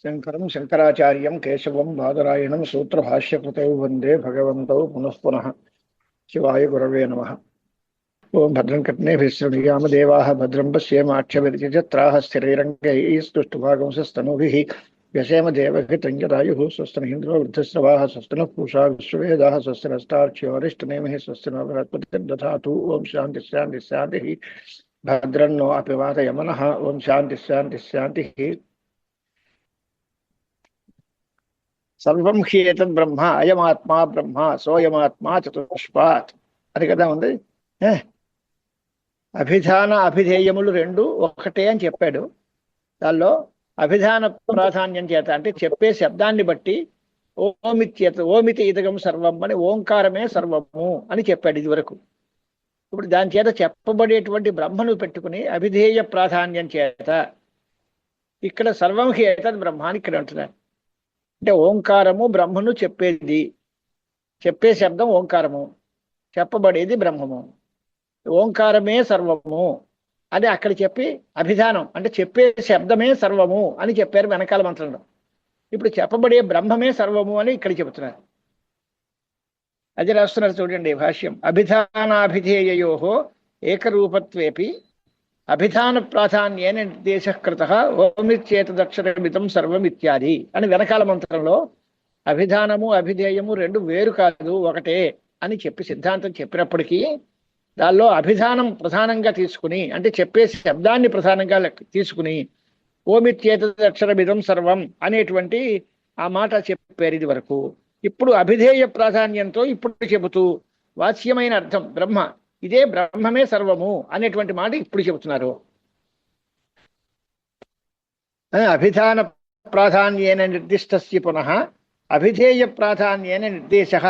శంకరం శంకరాచార్యం కేశవం బాదరాయణం సూత్రభాష్యకృతౌ వందే భగవంతౌ పునః పునః. శివాయ గురవే నమః. ఓం భద్రం కర్ణేభిः శృణుయామ దేవాः భద్రం పశ్యేమాక్షభిర్యజత్రాः స్థిరైరంగైः స్తుష్టువాగుంసస్తనూभिः వ్యసేమ దేవహితం యదాయుः స్వస్తి ఇంద్రో వృద్ధశ్రవాः స్వస్తి నః పూషా విశ్వవేదాः స్వస్తి నష్టార్క్ష్యో అరిష్టనేమిः స్వస్తి నో బృహస్పతిర్దధాతు. ఓం శాంతి శాంతి శాంతిः. భద్రం నో అపి వాతయమనః. ఓం శాంతి శాంతి శాంతిः. సర్వం హ్యేతద్ బ్రహ్మ అయమాత్మా బ్రహ్మ సోయమాత్మా చతుష్పాత్ అది కదా ఉంది. అభిధాన అభిధేయములు రెండు ఒకటే అని చెప్పాడు. దానిలో అభిధాన ప్రాధాన్యం చేత అంటే చెప్పే శబ్దాన్ని బట్టి ఓమితి ఇదగం సర్వం అని ఓంకారమే సర్వము అని చెప్పాడు ఇది వరకు. ఇప్పుడు దాని చేత చెప్పబడేటువంటి బ్రహ్మను పెట్టుకుని అభిధేయ ప్రాధాన్యం చేత ఇక్కడ సర్వం హ్యేతద్ బ్రహ్మ అని ఇక్కడ అంటున్నాడు. అంటే ఓంకారము బ్రహ్మను చెప్పేది, చెప్పే శబ్దం ఓంకారము, చెప్పబడేది బ్రహ్మము. ఓంకారమే సర్వము అని అక్కడ చెప్పి అభిధానం అంటే చెప్పే శబ్దమే సర్వము అని చెప్పారు వెనకాల మంత్రంలో. ఇప్పుడు చెప్పబడే బ్రహ్మమే సర్వము అని ఇక్కడ చెబుతున్నారు. అది రాస్తున్నారు చూడండి భాష్యం. అభిధానాభిధేయయో ఏకరూపత్వేపి అభిధాన ప్రాధాన్యేన నిర్దేశకృత ఓమిత్యేతదక్షరమితం సర్వం ఇత్యాది అని వెనకాల మంత్రంలో అభిధానము అభిధేయము రెండు వేరు కాదు ఒకటే అని చెప్పి సిద్ధాంతం చెప్పినప్పటికీ దానిలో అభిధానం ప్రధానంగా తీసుకుని అంటే చెప్పే శబ్దాన్ని ప్రధానంగా తీసుకుని ఓమిత్యేతదక్షరమిదం సర్వం అనేటువంటి ఆ మాట చెప్పారు ఇది వరకు. ఇప్పుడు అభిధేయ ప్రాధాన్యంతో ఇప్పుడు చెబుతూ వాచ్యమైన అర్థం బ్రహ్మ ఇదే బ్రహ్మమే సర్వము అనేటువంటి మాట ఇప్పుడు చెబుతున్నారు. అభిధాన ప్రాధాన్యేన నిర్దిష్టస్య పునః అభిధేయ ప్రాధాన్యేన నిర్దేశః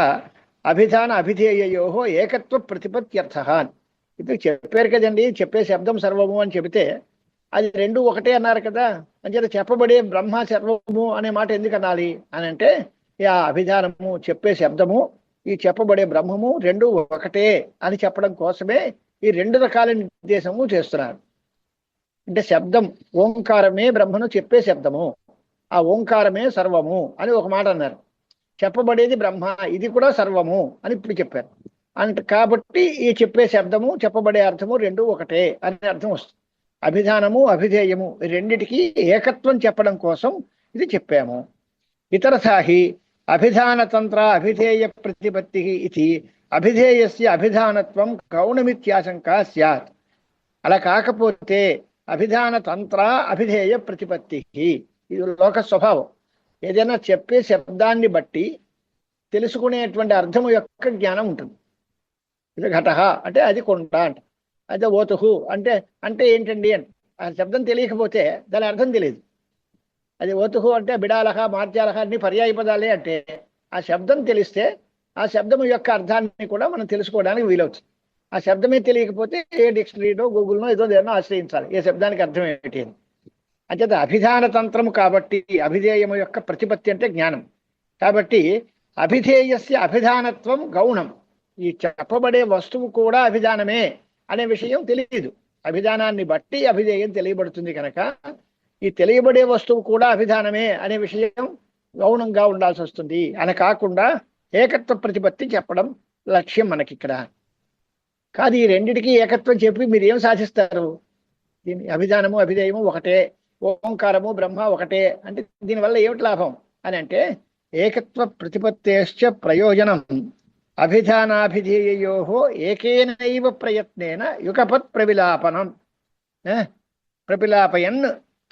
అభిధాన అభిధేయయో ఏకత్వ ప్రతిపత్త్యర్థః. ఇప్పుడు చెప్పారు కదండి, చెప్పే శబ్దం సర్వము అని చెబితే అది రెండు ఒకటే అన్నారు కదా. అంచేత చెప్పబడే బ్రహ్మ సర్వము అనే మాట ఎందుకు అనాలి అని అంటే ఆ అభిధానము చెప్పే శబ్దము ఈ చెప్పబడే బ్రహ్మము రెండు ఒకటే అని చెప్పడం కోసమే ఈ రెండు రకాల నిర్దేశము చేస్తున్నారు. అంటే శబ్దం ఓంకారమే బ్రహ్మను చెప్పే శబ్దము, ఆ ఓంకారమే సర్వము అని ఒక మాట అన్నారు. చెప్పబడేది బ్రహ్మ ఇది కూడా సర్వము అని ఇప్పుడు చెప్పారు. అంటే కాబట్టి ఈ చెప్పే శబ్దము చెప్పబడే అర్థము రెండు ఒకటే అనే అర్థం వస్తుంది. అభిధానము అభిధేయము రెండిటికి ఏకత్వం చెప్పడం కోసం ఇది చెప్పాము. ఇతరథాహి అభిధానతంత్ర అభిధేయ ప్రతిపత్తి ఇది అభిధేయస్య అభిధానత్వం గౌణమిత్యాశంకా స్యాత్. అలా కాకపోతే అభిధాన తంత్ర అభిధేయ ప్రతిపత్తి ఇది లోక స్వభావం. ఏదైనా చెప్పే శబ్దాన్ని బట్టి తెలుసుకునేటువంటి అర్థము యొక్క జ్ఞానం ఉంటుంది. ఇది ఘటహ అంటే అది కొండ అంట, అదే ఓతుహు అంటే అంటే ఏంటండి అని ఆ శబ్దం తెలియకపోతే దాని అర్థం తెలియదు. అది ఓతుహు అంటే బిడాలహ మార్జాలహ అన్ని పర్యాయ పదాలే. అంటే ఆ శబ్దం తెలిస్తే ఆ శబ్దం యొక్క అర్థాన్ని కూడా మనం తెలుసుకోవడానికి వీలవుతుంది. ఆ శబ్దమే తెలియకపోతే ఏ డిక్షనరీనో గూగుల్నో ఏదో దేన్నో ఆశ్రయించాలి ఏ శబ్దానికి అర్థం ఏంటి అని. అంచేత అభిధాన తంత్రము కాబట్టి అభిధేయము యొక్క ప్రతిపత్తి అంటే జ్ఞానం. కాబట్టి అభిధేయస్య అభిధానత్వం గౌణం. ఈ చెప్పబడే వస్తువు కూడా అభిధానమే అనే విషయం తెలియదు. అభిధానాన్ని బట్టి అభిధేయం తెలియబడుతుంది కనుక ఈ తెలియబడే వస్తువు కూడా అభిధానమే అనే విషయం గౌణంగా ఉండాల్సి వస్తుంది అని కాకుండా ఏకత్వ ప్రతిపత్తి చెప్పడం లక్ష్యం మనకి ఇక్కడ. కాదు ఈ రెండిటికి ఏకత్వం చెప్పి మీరు ఏం సాధిస్తారు? దీని అభిధానము అభిధేయము ఒకటే, ఓంకారము బ్రహ్మ ఒకటే అంటే దీనివల్ల ఏమిటి లాభం అని అంటే ఏకత్వ ప్రతిపత్తేశ్చ ప్రయోజనం అభిధానాభిధేయయో ఏకేనైవ ప్రయత్నేన యుగపత్ ప్రవిలాపనం ప్రవిలాపయన్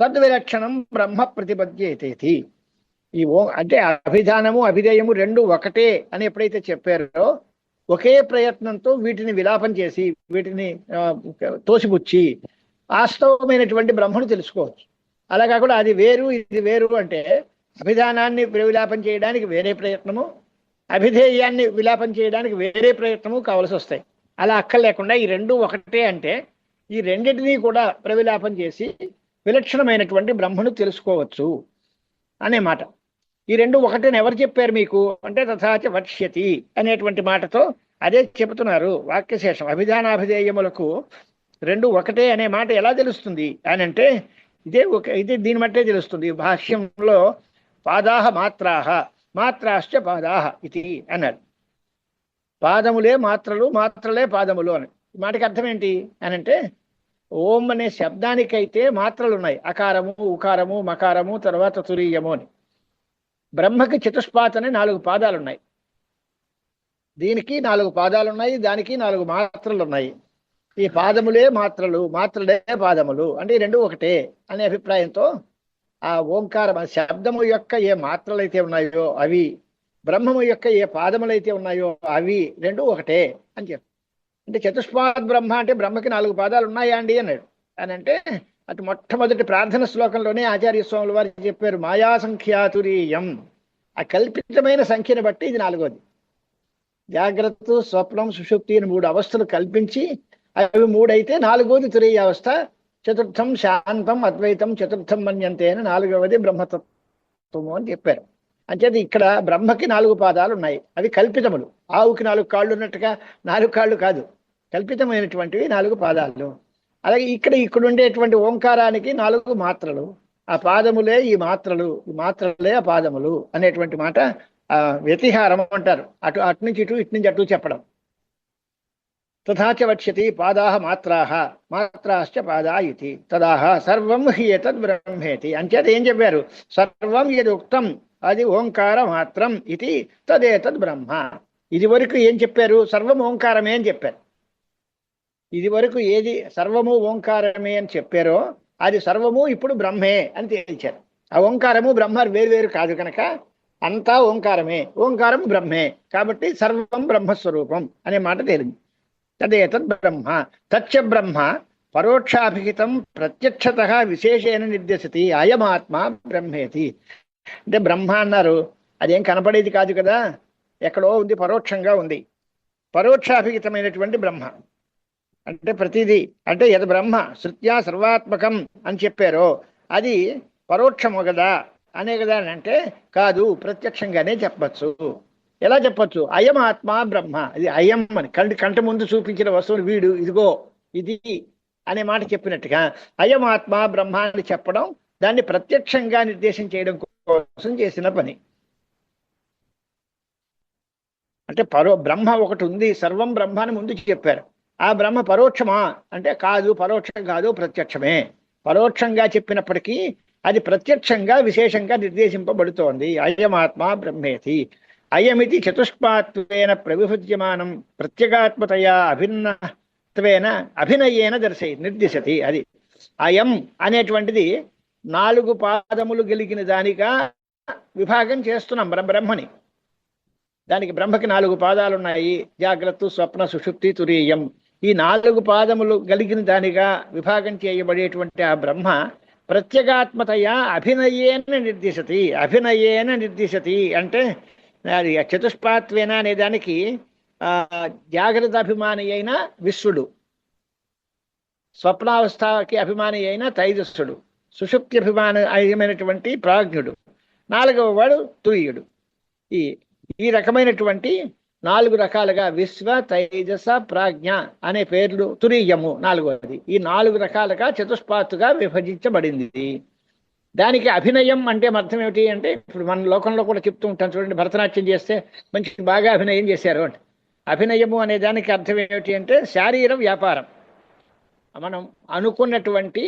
తద్విలక్షణం బ్రహ్మ ప్రతిపద్యేతేతి. ఈ అంటే అభిధానము అభిధేయము రెండు ఒకటే అని ఎప్పుడైతే చెప్పారో ఒకే ప్రయత్నంతో వీటిని విలాపం చేసి వీటిని తోసిపుచ్చి వాస్తవమైనటువంటి బ్రహ్మను తెలుసుకోవచ్చు. అలా కాకుండా అది వేరు ఇది వేరు అంటే అభిధానాన్ని విలాపం చేయడానికి వేరే ప్రయత్నము, అభిధేయాన్ని విలాపం చేయడానికి వేరే ప్రయత్నము కావలసి వస్తాయి. అలా అక్కర్లేకుండా ఈ రెండు ఒకటే అంటే ఈ రెండింటినీ కూడా ప్రవిలాపం చేసి విలక్షణమైనటువంటి బ్రహ్మను తెలుసుకోవచ్చు అనే మాట. ఈ రెండు ఒకటేని ఎవరు చెప్పారు మీకు అంటే తథాచ వక్ష్యతి అనేటువంటి మాటతో అదే చెబుతున్నారు వాక్యశేషం. అభిధానాభిధేయములకు రెండు ఒకటే అనే మాట ఎలా తెలుస్తుంది అని అంటే ఇదే దీన్ని బట్టే తెలుస్తుంది. భాష్యంలో పాదాహ మాత్రాహ మాత్రాశ్చ పాదాహ ఇది అన్నాడు. పాదములే మాత్రలు, మాత్రలే పాదములు అని. ఈ మాటకి అర్థం ఏంటి అని అంటే, ఓం అనే శబ్దానికైతే మాత్రలు ఉన్నాయి, అకారము, ఉకారము, మకారము, తర్వాత తురీయము అని. బ్రహ్మకి చతుష్పాత్ అనే 4 పాదాలు ఉన్నాయి. దీనికి 4 పాదాలు ఉన్నాయి, దానికి 4 మాత్రలు ఉన్నాయి. ఈ పాదములే మాత్రలు, మాత్రలే పాదములు అంటే ఈ రెండు ఒకటే అనే అభిప్రాయంతో ఆ ఓంకారం శబ్దము యొక్క ఏ మాత్రలైతే ఉన్నాయో అవి, బ్రహ్మము యొక్క ఏ పాదములైతే ఉన్నాయో అవి రెండు ఒకటే అని చెప్పి. అంటే చతుష్పాద్ బ్రహ్మ అంటే బ్రహ్మకి 4 పాదాలు ఉన్నాయా అండి అన్నాడు. అని అంటే అటు మొట్టమొదటి ప్రార్థన శ్లోకంలోనే ఆచార్య స్వాముల వారు చెప్పారు, మాయా సంఖ్యాతురీయం. ఆ కల్పితమైన సంఖ్యను బట్టి ఇది 4వది. జాగ్రత్త, స్వప్నం, సుషుప్తి అని 3 అవస్థలు కల్పించి అవి 3 అయితే 4వది తురీయ అవస్థ. చతుర్థం శాంతం అద్వైతం చతుర్థం మన్యంతే అని 4వది బ్రహ్మతత్వము అని చెప్పారు. అంచేది ఇక్కడ బ్రహ్మకి 4 పాదాలు ఉన్నాయి, అవి కల్పితములు. ఆవుకి 4 కాళ్ళు ఉన్నట్టుగా 4 కాళ్ళు కాదు, కల్పితమైనటువంటివి 4 పాదాలు. అలాగే ఇక్కడ ఉండేటువంటి ఓంకారానికి 4 మాత్రలు, ఆ పాదములే ఈ మాత్రలు, ఈ మాత్రలే ఆ పాదములు అనేటువంటి మాట వ్యతిహారం అంటారు. అటు నుంచి ఇటు నుంచి అటు చెప్పడం. తథాచ వక్ష్యతి పాదాహ మాత్రాహ మాత్రాశ్చ పాదా ఇతి తదాహ సర్వం హి ఏతద్ బ్రహ్మేతి. అంచేత ఏం చెప్పారు, సర్వం యది ఉక్తం అది ఓంకార మాత్రం ఇది తదేతద్ బ్రహ్మ. ఇది వరకు ఏం చెప్పారు, సర్వం ఓంకారమే అని చెప్పారు. ఇది వరకు ఏది సర్వము ఓంకారమే అని చెప్పారో అది సర్వము ఇప్పుడు బ్రహ్మే అని తేల్చారు. ఆ ఓంకారము బ్రహ్మ వేరు కాదు కనుక అంతా ఓంకారమే, ఓంకారం బ్రహ్మే, కాబట్టి సర్వం బ్రహ్మస్వరూపం అనే మాట తేలింది. తదేతద్ బ్రహ్మ తచ్చ బ్రహ్మ పరోక్షాభిహితం ప్రత్యక్షత విశేషేణ నిర్దేశతి అయమాత్మ బ్రహ్మేతి. అంటే బ్రహ్మ అన్నారు, అదేం కనపడేది కాదు కదా, ఎక్కడో ఉంది, పరోక్షంగా ఉంది. పరోక్షాభిహితమైనటువంటి బ్రహ్మ అంటే ప్రతిదీ, అంటే యద్ బ్రహ్మ శృత్యా సర్వాత్మకం అని చెప్పారో అది పరోక్షము కదా అనే కదా అని అంటే కాదు, ప్రత్యక్షంగానే చెప్పచ్చు. ఎలా చెప్పచ్చు, అయం ఆత్మ బ్రహ్మ. ఇది అయం అని కంటి ముందు చూపించిన వస్తువుని వీడు ఇదిగో ఇది అనే మాట చెప్పినట్టుగా అయం ఆత్మ బ్రహ్మ అని చెప్పడం, దాన్ని ప్రత్యక్షంగా నిర్దేశం చేయడం కోసం చేసిన పని. అంటే బ్రహ్మ ఒకటి ఉంది, సర్వం బ్రహ్మ అని ముందు చెప్పారు. ఆ బ్రహ్మ పరోక్షమా అంటే కాదు, పరోక్షం కాదు, ప్రత్యక్షమే. పరోక్షంగా చెప్పినప్పటికీ అది ప్రత్యక్షంగా విశేషంగా నిర్దేశింపబడుతోంది. అయమాత్మ బ్రహ్మేతి. అయమితి చతుష్పాత్వేన ప్రవిభజ్యమానం ప్రత్యేగాత్మతయా అభిన్నత్వేన అభినయేన నిర్దిశతి. అది అయం అనేటువంటిది 4 పాదములు కలిగిన దానిగా విభాగం చేస్తున్నాం బ్రహ్మని. దానికి బ్రహ్మకి 4 పాదాలు ఉన్నాయి, జాగ్రత్త, స్వప్న, సుషుప్తి, తురీయం. ఈ 4 పాదములు కలిగిన దానిగా విభాగం చేయబడేటువంటి ఆ బ్రహ్మ ప్రత్యేగాత్మతయా అభినయేన నిర్దిశతి. అభినయేన నిర్దిశతి అంటే అది చతుష్పాత్వేన అనే దానికి జాగ్రత్త అభిమాని అయిన విశ్వడు, స్వప్నావస్థకి అభిమాని అయిన తైజస్సుడు, సుషుప్తి అభిమానమైనటువంటి ప్రాజ్ఞుడు, 4వ వాడు తురీయుడు. ఈ రకమైనటువంటి 4 రకాలుగా విశ్వ, తైజస, ప్రాజ్ఞ అనే పేర్లు, తురీయము 4వది. ఈ 4 రకాలుగా చతుష్పాత్తుగా విభజించబడింది. దానికి అభినయం అంటే అర్థం ఏమిటి అంటే, ఇప్పుడు మన లోకంలో కూడా చెప్తూ ఉంటాం చూడండి, భరతనాట్యం చేస్తే మంచి బాగా అభినయం చేశారు అంటే. అభినయము అనే దానికి అర్థం ఏమిటి అంటే శారీర వ్యాపారం. మనం అనుకున్నటువంటి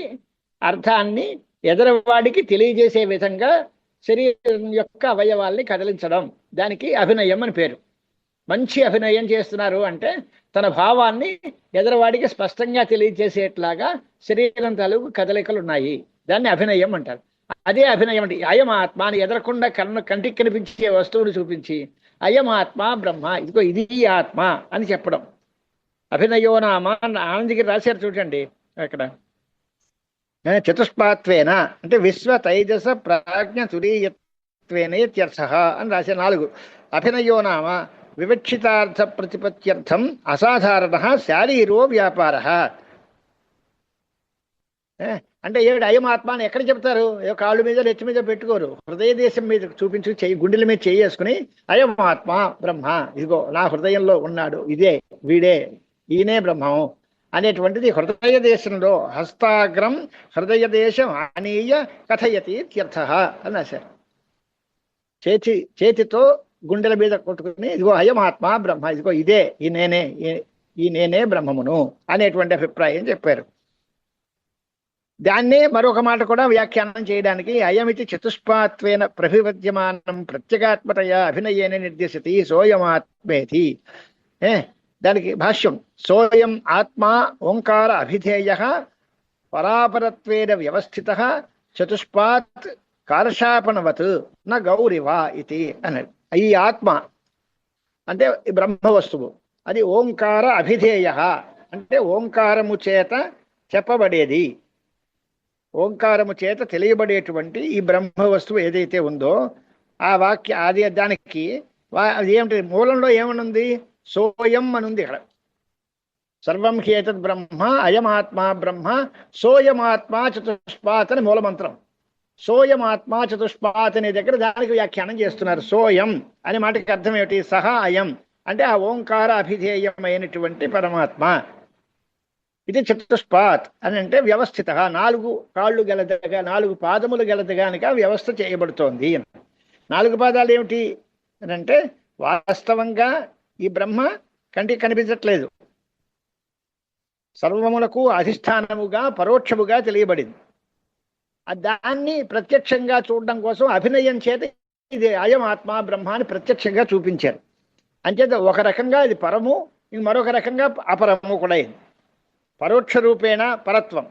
అర్థాన్ని ఎదరవాడికి తెలియజేసే విధంగా శరీరం యొక్క అవయవాల్ని కదిలించడం, దానికి అభినయం అని పేరు. మంచి అభినయం చేస్తున్నారు అంటే తన భావాన్ని ఎదరవాడికి స్పష్టంగా తెలియజేసేట్లాగా శరీరం తాలూకు కదలికలు ఉన్నాయి, దాన్ని అభినయం అంటారు. అదే అభినయం అంటే అయం ఆత్మ అని ఎదరకుండా కంటికి కనిపించే వస్తువును చూపించి అయం ఆత్మ బ్రహ్మ, ఇదిగో ఇది ఆత్మ అని చెప్పడం. అభినయో నామ ఆనందగిరి రాశారు చూడండి అక్కడ. చతుష్పాత్వేన అంటే విశ్వ, తైజస, ప్రాజ్ఞ, తురీయత్వేన ఇత్యర్థ అని రాసే 4. అభినయో నామ వివక్షితార్థ ప్రతిపత్త్యర్థం అసాధారణ శారీరో వ్యాపార. అంటే ఏమిటి అయం ఆత్మ అని ఎక్కడ చెప్తారు, కాళ్ళు మీద నెత్తి మీద పెట్టుకోరు, హృదయ దేశం మీద చూపించు, గుండెల మీద చేసుకుని అయం ఆత్మ బ్రహ్మ, ఇదిగో నా హృదయంలో ఉన్నాడు, ఇదే వీడే, ఈయనే బ్రహ్మం అనేటువంటిది హృదయ దేశంలో హస్తాగ్రం హృదయ దేశం ఆనీయ కథయతి ఇత్యర్థ అని రాశారు. చేతితో గుండెల మీద కొట్టుకుని ఇదిగో అయమాత్మ బ్రహ్మ, ఇదిగో ఇదే ఈ నేనే బ్రహ్మమును అనేటువంటి అభిప్రాయం చెప్పారు. దాన్నే మరొక మాట కూడా వ్యాఖ్యానం చేయడానికి అయమితి చతుష్పాత్వేన ప్రభివద్యమానం ప్రత్యేగాత్మతయా అభినయేన నిర్దేశతి సోయమాత్మేతి. దానికి భాష్యం, సోయం ఆత్మా ఓంకార అభిధేయ పరాపరత్వేన వ్యవస్థిత చతుష్పాత్ కాలశాపనవత్ న గౌరివా ఇది అన్నాడు. ఈ ఆత్మ అంటే బ్రహ్మ వస్తువు, అది ఓంకార అభిధేయ అంటే ఓంకారము చేత చెప్పబడేది, ఓంకారము చేత తెలియబడేటువంటి ఈ బ్రహ్మ వస్తువు ఏదైతే ఉందో ఆ వాక్య అది దానికి అది ఏమిటి మూలంలో ఏమనుంది? సోయం అనుంది. ఇక్కడ సర్వం హేతద్ బ్రహ్మ అయమాత్మా బ్రహ్మ సోయమాత్మా చతుష్పాత్ అని మూలమంత్రం. సోయమాత్మా చతుష్పాత్ అనే దగ్గర దానికి వ్యాఖ్యానం చేస్తున్నారు. సోయం అనే మాటకి అర్థం ఏమిటి? సహా అయం అంటే ఆ ఓంకార అభిధేయమైనటువంటి పరమాత్మ. ఇది చతుష్పాత్ అని అంటే వ్యవస్థిత, 4 కాళ్ళు గలదగా 4 పాదములు గలదగానిక వ్యవస్థ చేయబడుతోంది. 4 పాదాలు ఏమిటి అని అంటే వాస్తవంగా ఈ బ్రహ్మ కంటికి కనిపించట్లేదు, సర్వములకు అధిష్టానముగా పరోక్షముగా తెలియబడింది. దాన్ని ప్రత్యక్షంగా చూడడం కోసం అభినయం చేత ఇది అయం ఆత్మ బ్రహ్మ అని ప్రత్యక్షంగా చూపించారు. అంచేత ఒక రకంగా ఇది పరము, మరొక రకంగా అపరము కూడా అయింది. పరోక్ష రూపేణ పరత్వం,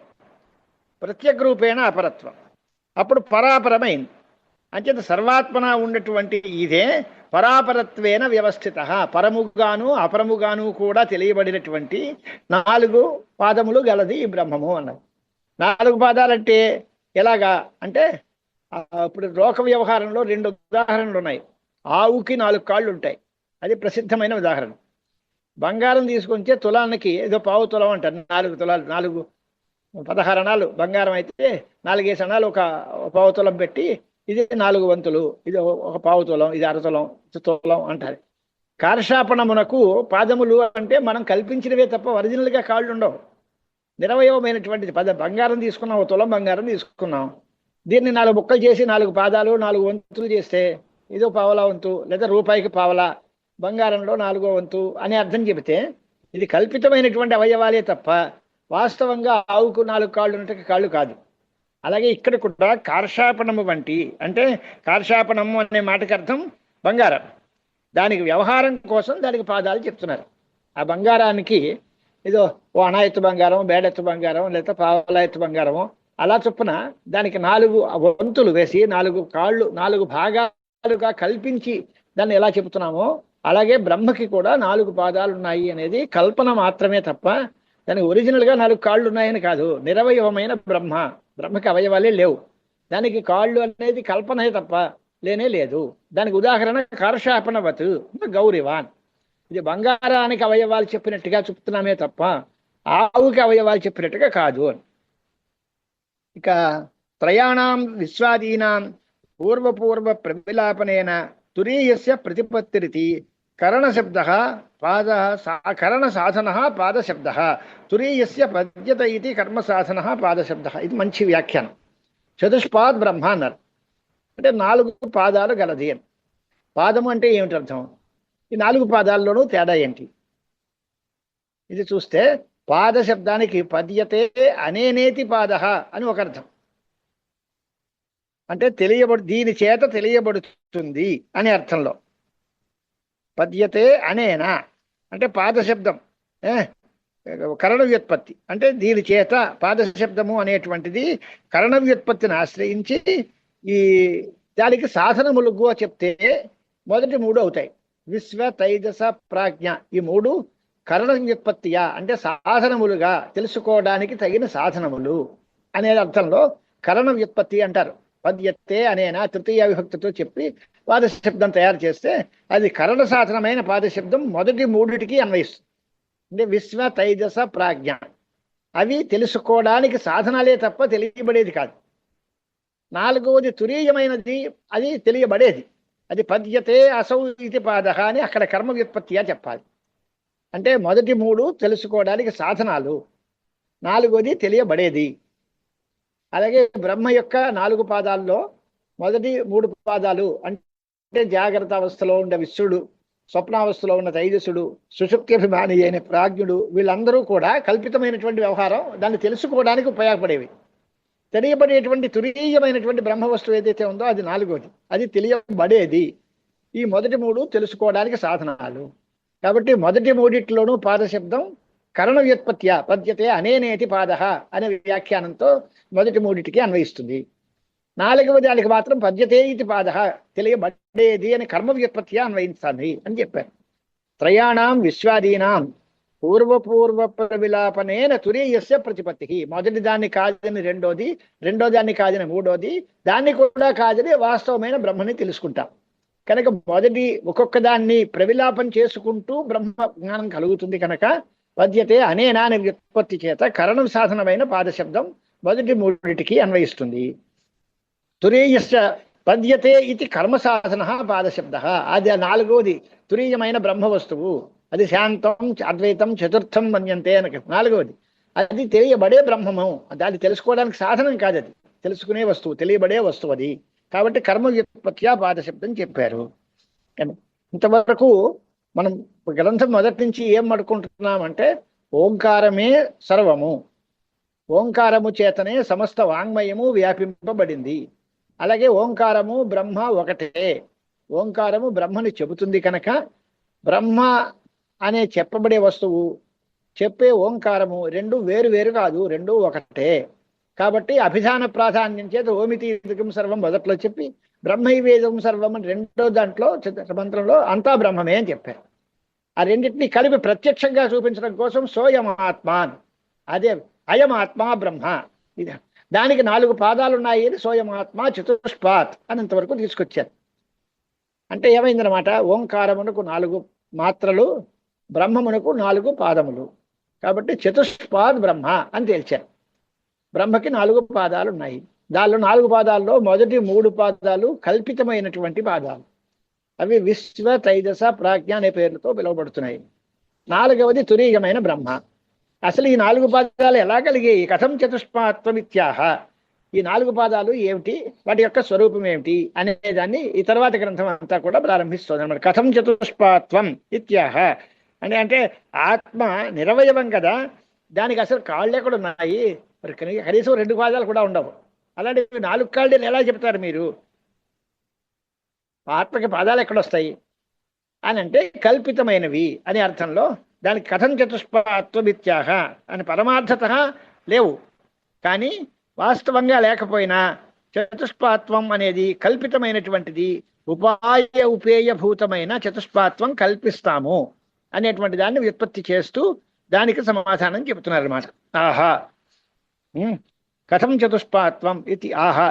ప్రత్యేక రూపేణ అపరత్వం, అప్పుడు పరాపరమైంది. అంచేత సర్వాత్మన ఉన్నటువంటి ఇదే పరాపరత్వేన వ్యవస్థిత, పరముగాను అపరముగాను కూడా తెలియబడినటువంటి 4 పాదములు గలది ఈ బ్రహ్మము అన్నది. 4 పాదాలంటే ఎలాగా అంటే ఇప్పుడు లోక వ్యవహారంలో 2 ఉదాహరణలు ఉన్నాయి. ఆవుకి 4 కాళ్ళు ఉంటాయి, అది ప్రసిద్ధమైన ఉదాహరణ. బంగారం తీసుకొచ్చే తులానికి ఏదో పావు తులం అంటారు. 4 తులాలు 16 అణాలు బంగారం అయితే 4 అణాలు ఒక పావు తులం పెట్టి ఇది 4 వంతులు, ఇది ఒక పావు తులం, ఇది అరతులం, తులం అంటారు. కార్షాపణమునకు పాదములు అంటే మనం కల్పించినవే తప్ప ఒరిజినల్గా కాళ్ళు ఉండవు. నిరవయవమైనటువంటిది. బంగారం తీసుకున్నాం, ఒక తులం బంగారం తీసుకున్నాం, దీన్ని 4 ముక్కలు చేసి 4 పాదాలు 4 వంతులు చేస్తే ఇదో పావలా వంతు లేదా రూపాయికి పావలా, బంగారంలో 4వ వంతు అనే అర్థం చెబితే ఇది కల్పితమైనటువంటి అవయవాలే తప్ప వాస్తవంగా ఆవుకు 4 కాళ్ళు ఉన్నట్టు కాళ్ళు కాదు. అలాగే ఇక్కడ కూడా కార్షాపణము వంటి అంటే కార్షాపణము అనే మాటకి అర్థం బంగారం, దానికి వ్యవహారం కోసం దానికి పాదాలు చెప్తున్నారు. ఆ బంగారానికి ఏదో ఓ అణ ఎత్తు బంగారం, బేడెత్తు బంగారం, లేదా పావలా ఎత్తు బంగారము అలా చొప్పున దానికి 4 వంతులు వేసి 4 కాళ్ళు 4 భాగాలుగా కల్పించి దాన్ని ఎలా చెబుతున్నామో అలాగే బ్రహ్మకి కూడా 4 పాదాలు ఉన్నాయి అనేది కల్పన మాత్రమే తప్ప దానికి ఒరిజినల్గా 4 కాళ్ళు ఉన్నాయని కాదు. నిరవయవమైన బ్రహ్మకి అవయవాలే లేవు, దానికి కాళ్ళు అనేది కల్పనే తప్ప లేనే లేదు. దానికి ఉదాహరణ కార్షాపణవత్ గౌరివాన్, ఇది బంగారానికి అవయవాలు చెప్పినట్టుగా చెప్తున్నామే తప్ప ఆవుకి అవయవాలు చెప్పినట్టుగా కాదు. ఇక త్రయాణం విశ్వాదీనాం పూర్వపూర్వ ప్రవిలాపనేన తురీయస్య ప్రతిపత్తిరితి కరణశబ్ద పాద కరణసాధన పాదశబ్ద తురీయస్య పద్యత ఇది కర్మసాధన పాదశబ్ద. ఇది మంచి వ్యాఖ్యానం. చతుష్పాద్ బ్రహ్మ అన్నారు అంటే 4 పాదాలు గలది అని. పాదము అంటే ఏమిటి అర్థం? ఈ 4 పాదాల్లోనూ తేడా ఏంటి? ఇది చూస్తే పాద శబ్దానికి పద్యతే అనేనేతి పాద అని ఒక అర్థం, అంటే దీని చేత తెలియబడుతుంది అనే అర్థంలో. పద్యతే అనేనా అంటే పాదశబ్దం కరణ వ్యుత్పత్తి, అంటే దీని చేత పాదశబ్దము అనేటువంటిది కరణ వ్యుత్పత్తిని ఆశ్రయించి ఈ దానికి సాధనములుగా చెప్తే మొదటి 3 అవుతాయి. విశ్వ తైజస ప్రాజ్ఞ, ఈ 3 కరణ వ్యుత్పత్తియా అంటే సాధనములుగా తెలుసుకోవడానికి తగిన సాధనములు అనే అర్థంలో కరణ వ్యుత్పత్తి అంటారు. పద్యతే అనేనా తృతీయ విభక్తితో చెప్పి పాదశబ్దం తయారు చేస్తే అది కరణ సాధనమైన పాదశబ్దం మొదటి 3టికి అన్వయిస్తుంది. అంటే విశ్వ తైజస ప్రాజ్ఞ అవి తెలుసుకోవడానికి సాధనాలే తప్ప తెలియబడేది కాదు. 4వది తురీయమైనది, అది తెలియబడేది. అది పద్యతే అసౌ ఇది పాద అని అక్కడ కర్మ వ్యుత్పత్తిగా చెప్పాలి. అంటే మొదటి 3 తెలుసుకోవడానికి సాధనాలు, నాలుగోది తెలియబడేది. అలాగే బ్రహ్మ యొక్క 4 పాదాల్లో మొదటి 3 పాదాలు అంటే జాగ్రత్త అవస్థలో ఉండే విశ్వడు, స్వప్నావస్థలో ఉన్న తైజసుడు, సుషుప్త్యభిమాని అయిన ప్రాజ్ఞుడు, వీళ్ళందరూ కూడా కల్పితమైనటువంటి వ్యవహారం, దాన్ని తెలుసుకోవడానికి ఉపయోగపడేవి. తెలియబడేటువంటి తురీయమైనటువంటి బ్రహ్మ వస్తువు ఏదైతే ఉందో అది నాలుగోది, అది తెలియబడేది. ఈ మొదటి 3 తెలుసుకోవడానికి సాధనాలు. కాబట్టి మొదటి 3 పాదశబ్దం కరణ వ్యుత్పత్య పద్యతే అనేనేతి పాద అనే వ్యాఖ్యానంతో మొదటి 3 అన్వయిస్తుంది. 4వ దానికి మాత్రం పద్యతే ఇది పాద తెలియబడేది అని కర్మ వ్యుత్పత్తి అన్వయించాలి అని చెప్పారు. త్రయాణం విశ్వాదీనాం పూర్వపూర్వ ప్రవిలాపనేన తురీయస్య ప్రతిపత్తి. మొదటి దాన్ని కాదని రెండోది, రెండో దాన్ని కాదని మూడోది, దాన్ని కూడా కాదని వాస్తవమైన బ్రహ్మని తెలుసుకుంటాం. కనుక మొదటి ఒక్కొక్క దాన్ని ప్రవిలాపం చేసుకుంటూ బ్రహ్మ జ్ఞానం కలుగుతుంది. కనుక పద్యతే అనేనా అనే వ్యుత్పత్తి చేత కరణం సాధనమైన పాదశబ్దం మొదటి 3 అన్వయిస్తుంది. తురీయస్య పద్యతే ఇది కర్మ సాధన పాదశబ్ద. అది 4వది తురీయమైన బ్రహ్మ వస్తువు, అది శాంతం అద్వైతం చతుర్థం మన్యంతే అని 4వది. అది తెలియబడే బ్రహ్మము, దాన్ని తెలుసుకోవడానికి సాధనం కాదు, అది తెలుసుకునే వస్తువు, తెలియబడే వస్తువు అది. కాబట్టి కర్మ వ్యుత్పత్త్యా పాదశబ్దం చెప్పారు. ఇంతవరకు మనం గ్రంథం మొదటి నుంచి ఏం పడుకుంటున్నామంటే ఓంకారమే సర్వము, ఓంకారము చేతనే సమస్త వాంగ్మయము వ్యాపింపబడింది. అలాగే ఓంకారము బ్రహ్మ ఒకటే, ఓంకారము బ్రహ్మని చెబుతుంది. కనుక బ్రహ్మ అనే చెప్పబడే వస్తువు, చెప్పే ఓంకారము రెండు వేరు వేరు కాదు, రెండు ఒకటే. కాబట్టి అభిధాన ప్రాధాన్యం చేత ఓమితి ఇదకం సర్వం మొదట్లో చెప్పి బ్రహ్మైవేదం సర్వం అని రెండో దాంట్లో మంత్రంలో అంతా బ్రహ్మమే అని చెప్పారు. ఆ రెండింటినీ కలిపి ప్రత్యక్షంగా చూపించడం కోసం సోయమాత్మాన్, అదే అయమాత్మా బ్రహ్మ, ఇది దానికి 4 పాదాలు ఉన్నాయి అని సోయమాత్మ చతుష్పాత్ అని ఇంతవరకు తీసుకొచ్చారు. అంటే ఏమైందనమాట, ఓంకారమునకు 4 మాత్రలు, బ్రహ్మమునకు 4 పాదములు, కాబట్టి చతుష్పాద్ బ్రహ్మ అని తేల్చారు. బ్రహ్మకి 4 పాదాలు ఉన్నాయి. దానిలో 4 పాదాల్లో మొదటి 3 పాదాలు కల్పితమైనటువంటి పాదాలు, అవి విశ్వ తైజస ప్రాజ్ఞ అనే పేర్లతో పిలువబడుతున్నాయి. 4వది తురీయమైన బ్రహ్మ. అసలు ఈ 4 పాదాలు ఎలా కలిగాయి? కథం చతుష్పాత్వమిత్యాహ. ఈ 4 పాదాలు ఏమిటి, వాటి యొక్క స్వరూపం ఏమిటి అనేదాన్ని ఈ తర్వాత గ్రంథం అంతా కూడా ప్రారంభిస్తుంది అన్నమాట. కథం చతుష్పాత్వం ఇత్యాహ అంటే ఆత్మ నిరవయవం కదా, దానికి అసలు కాళ్ళు ఎక్కడ ఉన్నాయి, మరి కనీసం 2 పాదాలు కూడా ఉండవు. అలాంటి 4 కాళ్ళు ఎలా చెప్తారు మీరు? ఆత్మకి పాదాలు ఎక్కడొస్తాయి అని అంటే కల్పితమైనవి అనే అర్థంలో దానికి కథం చతుష్పాత్వమిత్యాహ అని పరమార్థత లేవు. కానీ వాస్తవంగా లేకపోయినా చతుష్పాత్వం అనేది కల్పితమైనటువంటిది, ఉపాయ ఉపేయభూతమైన చతుష్పాత్వం కల్పిస్తాము అనేటువంటి దాన్ని వ్యుత్పత్తి చేస్తూ దానికి సమాధానం చెబుతున్నారు అన్నమాట. ఆహా కథం చతుష్పాత్వం ఇది ఆహా